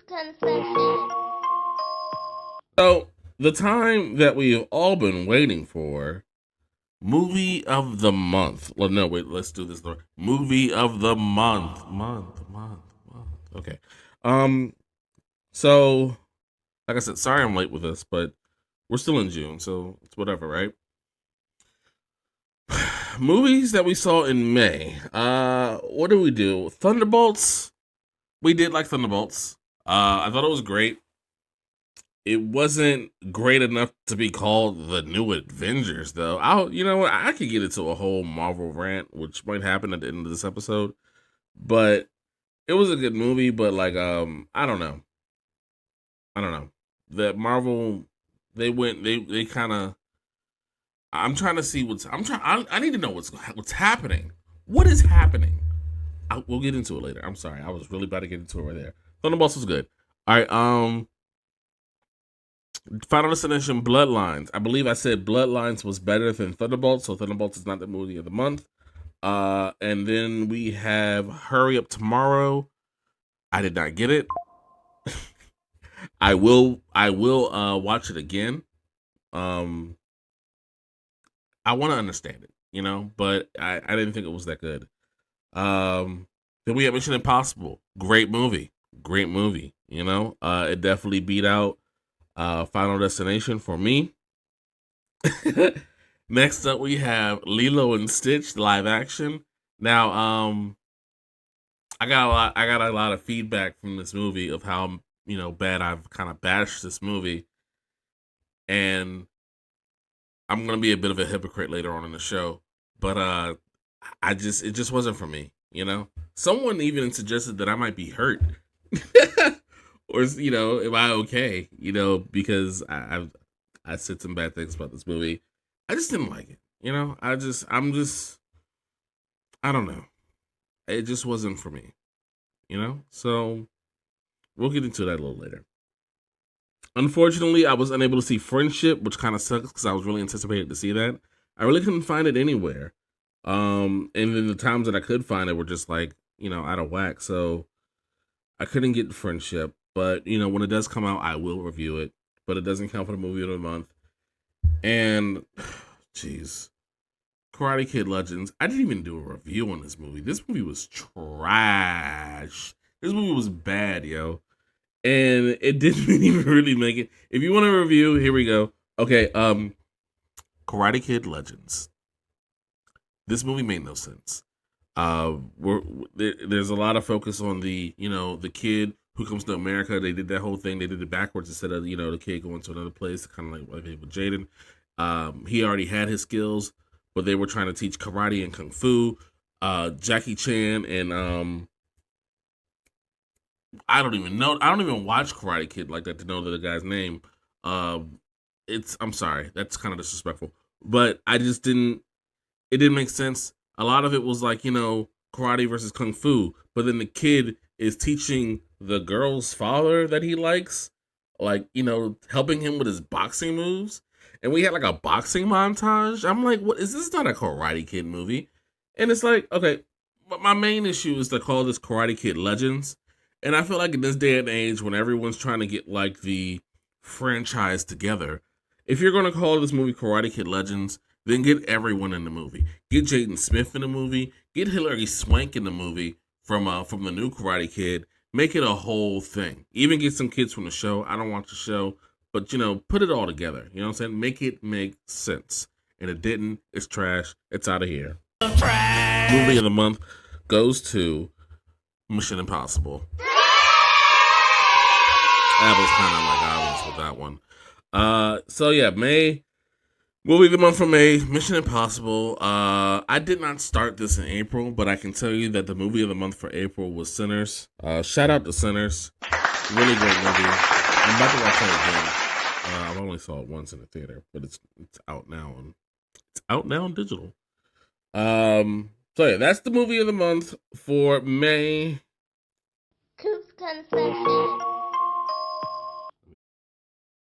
Concessions. So, the time that we've all been waiting for, movie of the month. Well, no, wait, let's do this. Movie of the month. Okay. Um, so, like I said, sorry I'm late with this, but we're still in June, so it's whatever, right? Movies that we saw in May. What did we do? Thunderbolts. We did like Thunderbolts. I thought it was great. It wasn't great enough to be called the new Avengers, though. You know what? I could get into a whole Marvel rant, which might happen at the end of this episode. But it was a good movie. But like, I don't know. I don't know. That Marvel, they kind of. I'm trying to see what's. I need to know what's happening. What is happening? We'll get into it later. I'm sorry. I was really about to get into it right there. Thunderbolts was good. All right. Final Destination Bloodlines. I believe I said Bloodlines was better than Thunderbolts, so Thunderbolts is not the movie of the month. And then we have Hurry Up Tomorrow. I did not get it. I will watch it again. Um I want to understand it, but I didn't think it was that good. Then we have Mission Impossible. Great movie. Great movie, It definitely beat out Final Destination for me. Next up, we have Lilo and Stitch live action. Now, I got a lot of feedback from this movie of how bad I've kind of bashed this movie, and I'm gonna be a bit of a hypocrite later on in the show. But it just wasn't for me. Someone even suggested that I might be hurt, or am I okay? Because I said some bad things about this movie. I just didn't like it. I don't know. It just wasn't for me. So we'll get into that a little later. Unfortunately, I was unable to see Friendship, which kind of sucks because I was really anticipated to see that. I really couldn't find it anywhere. And then the times that I could find it were just like, out of whack. So I couldn't get Friendship. But, when it does come out, I will review it. But it doesn't count for the movie of the month. And, jeez. Karate Kid Legends. I didn't even do a review on this movie. This movie was trash. This movie was bad, yo. And it didn't even really make it. If you want a review, here we go. Okay, Karate Kid Legends. This movie made no sense. There's a lot of focus on the kid who comes to America. They did that whole thing. They did it backwards instead of the kid going to another place, kind of like what they did with Jaden. He already had his skills, but they were trying to teach karate and kung fu. Jackie Chan and I don't even know. I don't even watch Karate Kid like that to know the guy's name. I'm sorry, that's kind of disrespectful, but I just didn't. It didn't make sense. A lot of it was like karate versus kung fu, but then the kid is teaching the girl's father that he likes, like helping him with his boxing moves, and we had like a boxing montage. I'm like, what is this? Not a Karate Kid movie, and it's like, okay, but my main issue is to call this Karate Kid Legends. And I feel like in this day and age, when everyone's trying to get like the franchise together, if you're going to call this movie Karate Kid Legends, then get everyone in the movie. Get Jaden Smith in the movie. Get Hilary Swank in the movie from the new Karate Kid. Make it a whole thing. Even get some kids from the show. I don't watch the show, but put it all together. You know what I'm saying? Make it make sense. And it didn't. It's trash. It's out of here. Trash. Movie of the month goes to Mission Impossible. That was kind of like obvious with that one. So yeah, May movie of the month for May, Mission Impossible. I did not start this in April, but I can tell you that the movie of the month for April was Sinners. Shout out to Sinners, really great movie. I'm about to watch it again. I've only saw it once in the theater, but it's out now and it's out now on digital. So yeah, that's the movie of the month for May. Coop's Concessions.